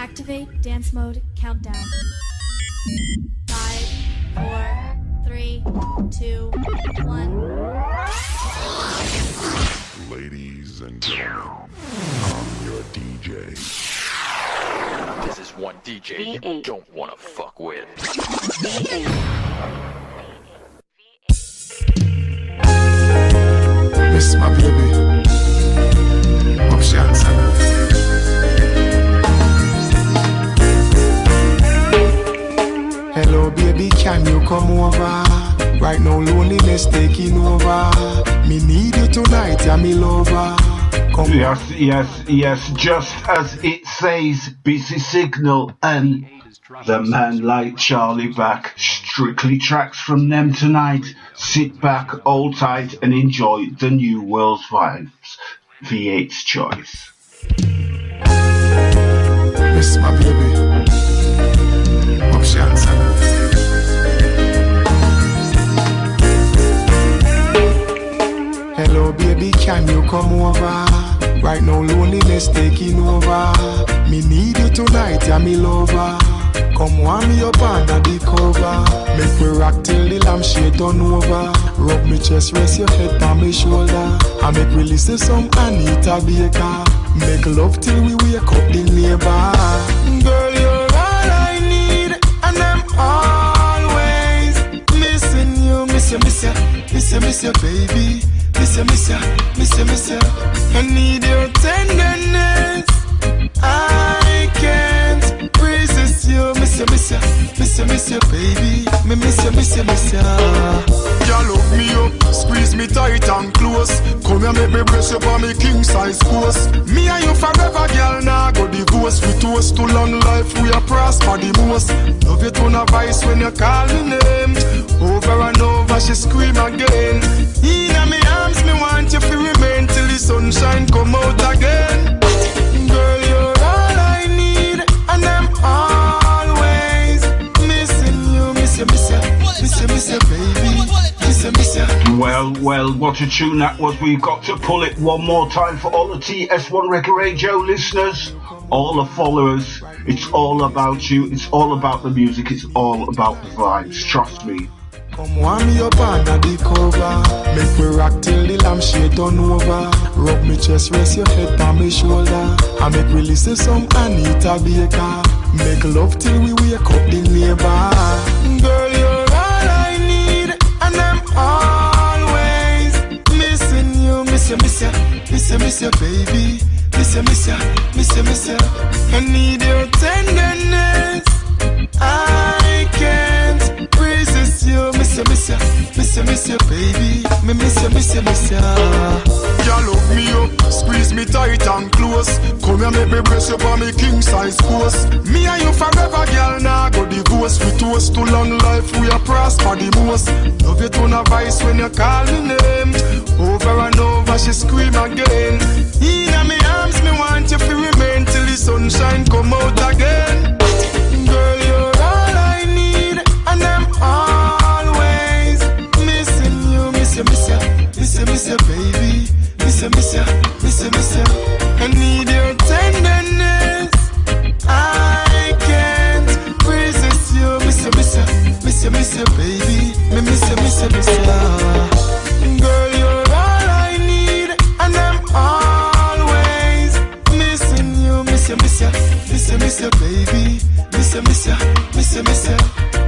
Activate dance mode countdown. 5, 4, 3, 2, 1. Ladies and gentlemen, I'm your DJ. This is one DJ you don't wanna fuck with. V8. Miss my baby, options. Hello baby, can you come over? Right now loneliness taking over. Me need you tonight, yeah me lover. Come Yes, just as it says, busy signal and the man like Charlie back. Strictly tracks from them tonight. Sit back, hold tight and enjoy the new world's vibes. V8's choice. Miss my baby, options. Hello baby, can you come over? Right now loneliness taking over. Me need you tonight, yeah me lover. Come warm me up under the cover. Make me rock till the lampshade turn over. Rub me chest, rest your head on me shoulder. I make me listen some Anita Baker. Make love till we wake up the neighbor. Girl, you're all I need, and I'm always missing you. Miss you, baby. Miss you. I need your tenderness. I can't resist you. Miss you, baby. Me miss you. You love me up, squeeze me tight and close. Come here, make me brace up on me king size course. Me and you forever, girl. Now go divorce. We toast to long life. We are prosper the most. Love you tone of voice when you call me name. Over and over, she scream again. In my arms, me want you to remain till the sunshine come out again. Girl, you're all I need, and I'm always missing you. Miss you, baby. Miss you. Well, what a tune that was. We've got to pull it one more time for all the TS1 Reggae Radio listeners, all the followers. It's all about you, it's all about the music, it's all about the vibes, trust me. Come warm me up under the cover. Make me rock till the lampshade turn over. Rub me chest, rest your head on me shoulder. I make me listen some Anita Baker. Make love till we wake up the neighbor. Girl, you're all I need, and I'm always missing you. Miss you, baby. Miss you. I need your tenderness. I can't resist you. Miss you, baby. Me miss you. You love me up, squeeze me tight and close. Come here, make me brace up on me king size course. Me and you forever, girl. Now go divorce. We toast to long life. We are prosper the most. Love you tone of voice when you call me name. Over and over, she scream again. In my arms, me want you to remain till the sunshine come out again. Girl, you're all I need, and I'm always missing you. Miss you, baby. Miss you. I need your tenderness. I can't resist you. Miss you, baby. Me miss you. Girl, you're all I need, and I'm always missing you. Miss you, baby. Miss you.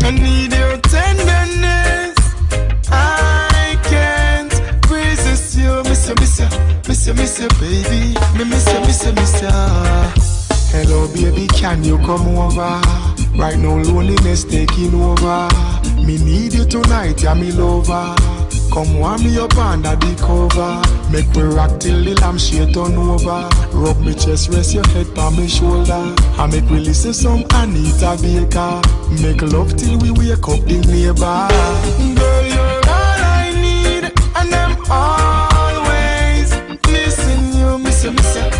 I need your tenderness. I can't resist you. Miss you, baby. Me miss you. Hello, baby, can you come over? Right now, loneliness taking over. Me need you tonight, yeah me lover. Come warm me up under the cover. Make me rock till the lampshade turn over. Rub me chest, rest your head on me shoulder. I make me listen some Anita Baker. Make love till we wake up the neighbor. Girl, you're all I need, and I'm always missing you. Miss you, baby.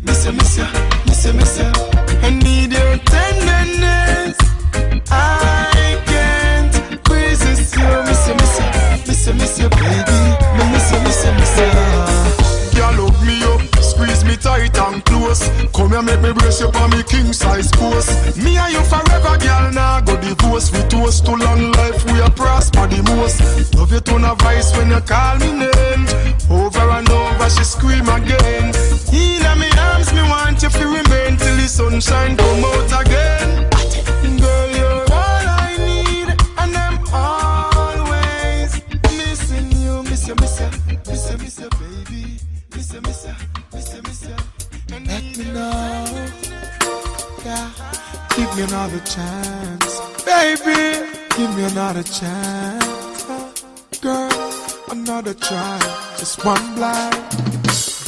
Miss you. I need your tenderness. I can't resist you. Miss you, baby. Miss you. You love me up, squeeze me tight and close. Come Come here, make me brace you for me king size post. Me and you forever, girl, now go divorce. We toast to long life, we are prosper the most. Love you to no voice when you call me name. Over and over, she scream again. In my arms, me want you to remain till the sunshine come out again. Girl, you're all I need, and I'm always missing you. Miss you, miss you, miss you, miss you, baby. Miss you, miss you, miss you, miss you. Let me know, yeah. Give me another chance, baby. Give me another chance, girl. Another try, just one blind.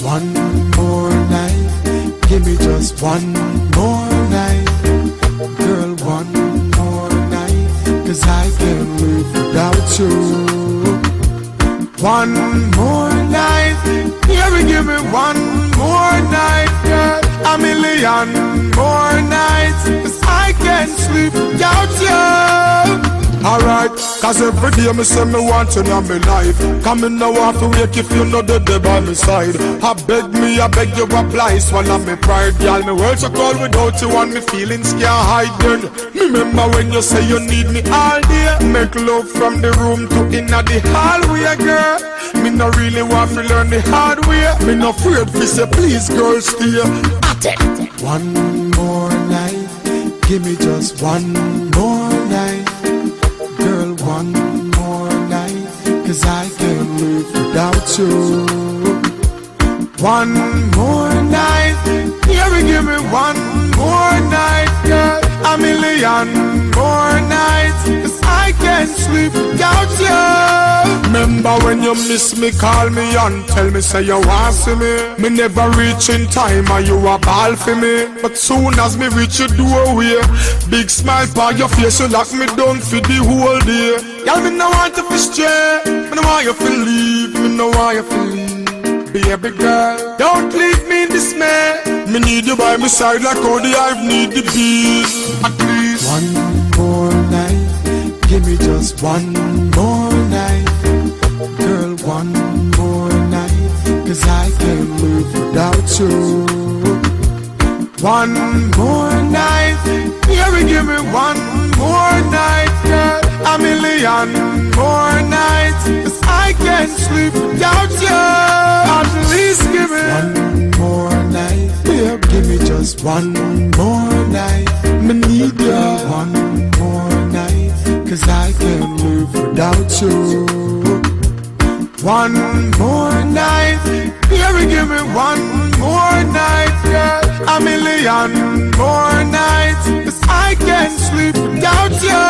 One more night, give me just one more night, girl. One more night, 'cause I can't live without you. One more night, yeah, give me one more night, girl. A million more nights, 'cause I can't sleep without you. Alright, 'cause every day me say me want you in my life. Come in now have to wake if you know the day by my side. I beg you apply, swallow me pride. Girl, me world so cold without you and me feelings can't hide then. Me remember when you say you need me all day. Make love from the room to inna the hallway, girl. Me no really want to learn the hard way. Me no afraid to say please girl stay. One more night, give me just one more night, girl. One more night, 'cause I can't live without you. One more night, yeah, give me one more night, girl. A million more nights, 'cause I can't sleep without you. Remember when you miss me, call me and tell me say you want see me. Me never reach in time and you a ball for me. But soon as me reach your doorway, big smile on your face, you lock me down for the whole day. Y'all me no want you to stray, me no want you to leave, me no want you to leave. Baby girl, don't leave me in dismay. Me need you by my side like how the hive need the bees. At least one more night, give me just one more night, girl. One more night, 'cause I can't live without you. One more night, yeah, give me one more night, girl. A million more nights, 'cause I can't sleep without you. At least give me one more night, yeah, give me just one more night. Me need you one more night, 'cause I can't live without you. One more night, yeah, give me one more night, girl. A million more nights, 'cause I can't sleep without you.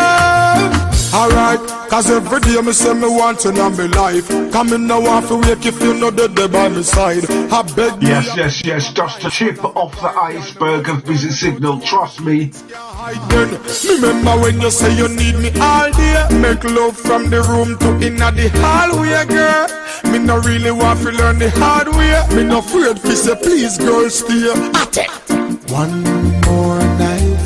Alright, 'cause every day me say me want you in my life. Come in now have to wake if you know the day by my side. I beg you. Yes, just a tip off the iceberg of busy signal, trust me. Remember when you say you need me all day. Make love from the room to inna the hallway, girl. Me no really want to learn the hard way. Me no afraid to say please girl stay. One more night,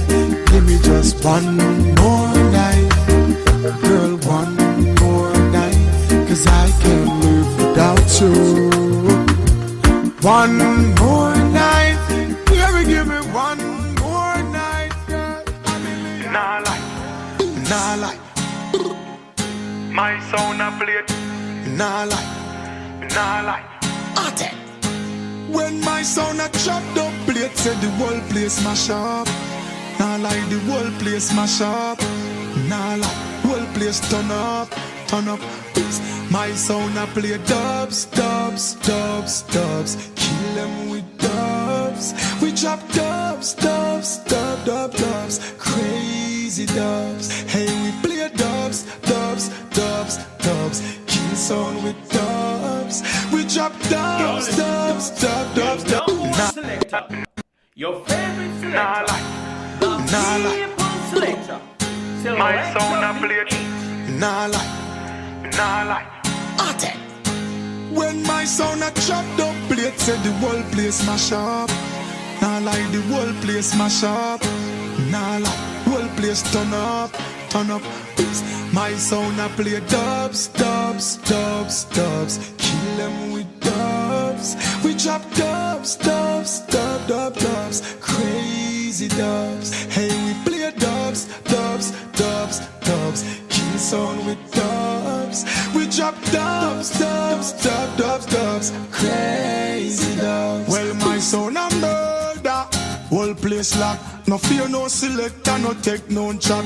give me just one more night, girl. One more night, 'cause I can't live without you. One more night, yeah, give me one more night, girl. Nah lie, Nah lie, my sound a plate. nah lie. Nah lie, When my sound a chopped up plate, said the whole place mash up. Nah lie, the whole place mash up. Nah lie, whole place turn up, turn up. My sound a play dubs, dubs, dubs, dubs. Kill them with dubs. We drop dubs, dubs, dub, dub, dubs. Crazy dubs. Hey, we play dubs, dubs, dubs, dubs. Kill sound with dubs. We drop dubs, dubs, dub, dub, dub. Selector, your favorite selector, nah lie, Nah lie, people selector. my sound a plate. nah lie. Nah lie, When my sound a chopped up plate, said the whole place mash up. Nah lie, the whole place mash up. Nah lie, whole place turn up, turn up. My sound a play dubs, dubs, dubs, dubs. Kill them with dubs. We drop dubs, dubs, dub, dub, dub. dubs, crazy dubs. Hey, we play dubs, dubs, dubs, dubs. Kill sound with dubs. We drop dubs, dubs, dubs, dubs, dubs. Crazy dubs. Well, my sound a murder. Whole place lock. No fear, no selector, no take no chat.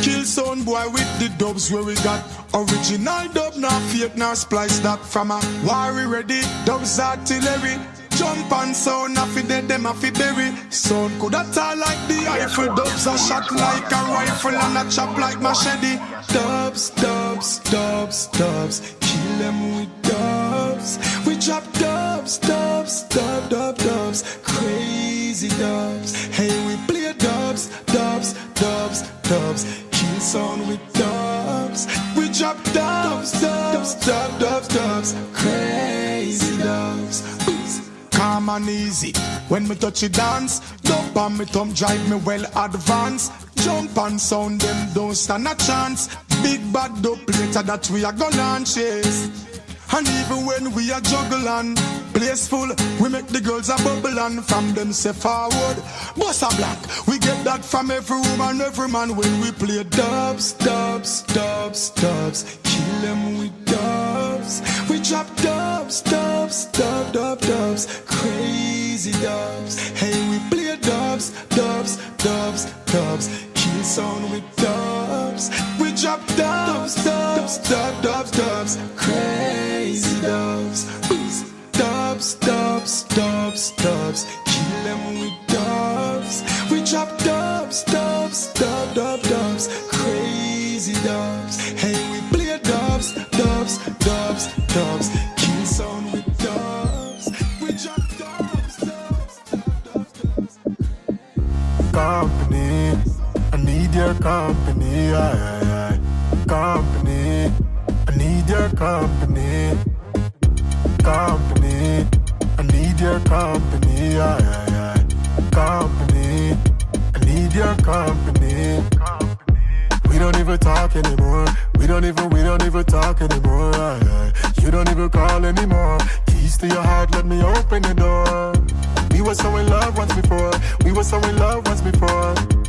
Kill sound boy with the dubs where we got original dub, not fake, nor splice that from a war we ready. Dubs artillery. Jump and sound, a fi dead, them a fi bury. Sound coulda tall like the Eiffel. Dubs a shot like a rifle and a chop like machete. Dubs, dubs, dubs, dubs. Kill them with dubs. We drop dubs, dubs, dub, dub, dubs. Crazy dubs. Hey, we play dubs, dubs, dubs, dubs. Kill sound with dubs. We drop dubs, dubs, dub, dubs, dubs. Crazy dubs. Calm and easy. When me touch it dance, dump on me thumb drive me well advanced. Jump and sound them don't stand a chance. Big bad dub later that we are gonna launch, yes. And even when we are juggle and place full, we make the girls a bubble and from them say forward. Boss a black, we get that from every woman, every man when we play dubs, dubs, dubs, dubs. Kill them with dubs. We drop dubs, dubs, dub, dub, dubs. Crazy dubs. Hey, we play dubs, dubs, dubs, dubs. Kill sound with dubs. We drop dubs, dubs, dub, dubs, dubs. Crazy dubs. Dubs, dubs, dubs, dubs. Kill them with dubs. We drop dubs, dubs, dub, dub, dubs. Crazy dubs. Hey, we play dubs, dubs, dubs, dubs. Kill sound with dubs. We drop dubs, dubs, dubs, dubs. Company, I need your company. Aye. Company, I need your company. Company, I need your company. Aye. Company, I need your company. We don't even talk anymore. We don't even talk anymore. Aye. You don't even call anymore. Keys to your heart, let me open the door. We were so in love once before.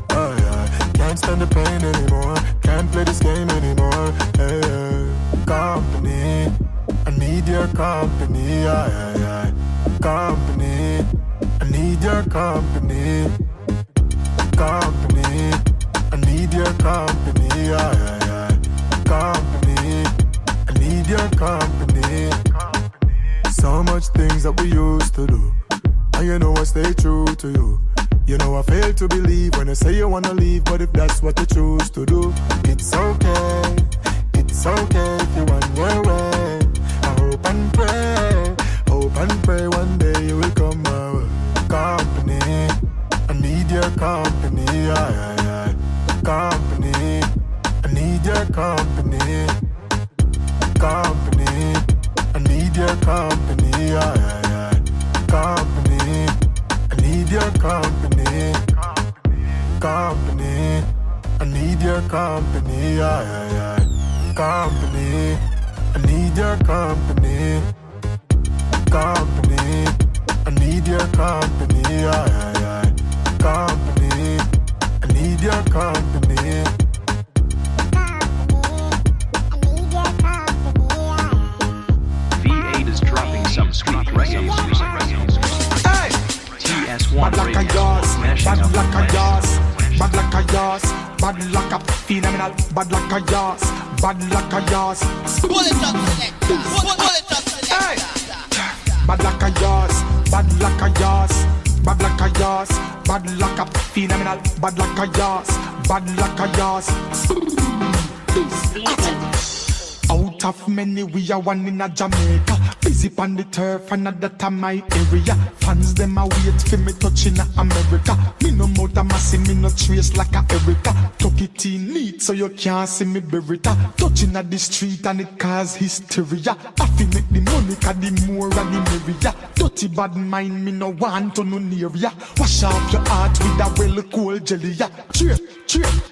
Aye. Can't stand the pain anymore. Can't play this game anymore. Hey. Company, I need your company. Aye. Company, I need your company. Company, I need your company. Aye. Company, I need your company. So much things that we used to do, and you know I stay true to you. You know I fail to believe when I say you wanna leave, but if that's what you choose to do, it's okay. It's okay if you want your way. I hope and pray one day you will come my way. Company, I need your company. Aye. Company, I need your company. Company, I need your company. Aye. Company, I need your company. Company, I need your company. Aye. Company, I need your company. Company, I need your company. Aye. Company, I need your company. V8 is dropping some sweet reggae music. Hey! TS1 Bad like a Radio, yas, smashing bad up like the a place. yas, bad like a yas, bad like a phenomenal, bad like a yas, bad like a yas. Pull it up, selector. Pull it up, Hey! selector. Bad like a yas, bad like a yas, bad like a yas, bad like a phenomenal, bad like a yas, bad like a yas. Out of many, we are one in a Jamaica. Busy on the turf, another time my area. Fans them a wait for me touching a America. Me no more than massy, me no trace like a Erica. Tuck it in neat so you can't see me berita. Touching at the street and it cause hysteria. I feel make the money cause the more and the merrier. Dirty bad mind, me no want to no near ya. Wash off your heart with a well cold jelly ya. Cheer,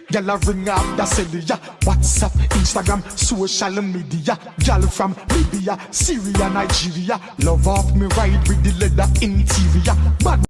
gyal a ring off the celly ya. WhatsApp, Instagram, social media. Gyal from Libya, Syria, Nigeria. Love off me ride with the leather interior. Bad